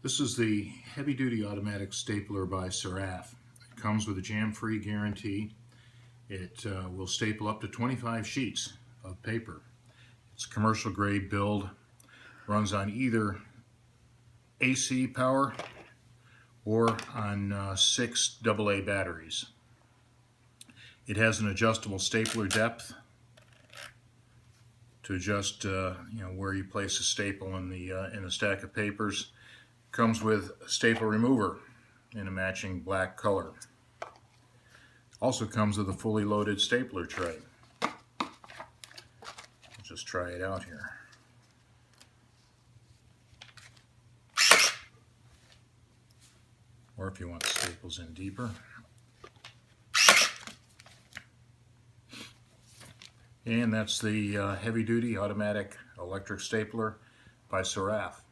This is the heavy-duty automatic stapler by Siraph. It comes with a jam-free guarantee. It will staple up to 25 sheets of paper. It's a commercial-grade build, runs on either AC power or on 6 AA batteries. It has an adjustable stapler depth to adjust where you place a staple in the stack of papers. Comes with a staple remover in a matching black color. Also comes with a fully loaded stapler tray. I'll just try it out here. Or if you want the staples in deeper. And that's the heavy-duty automatic electric stapler by Siraph.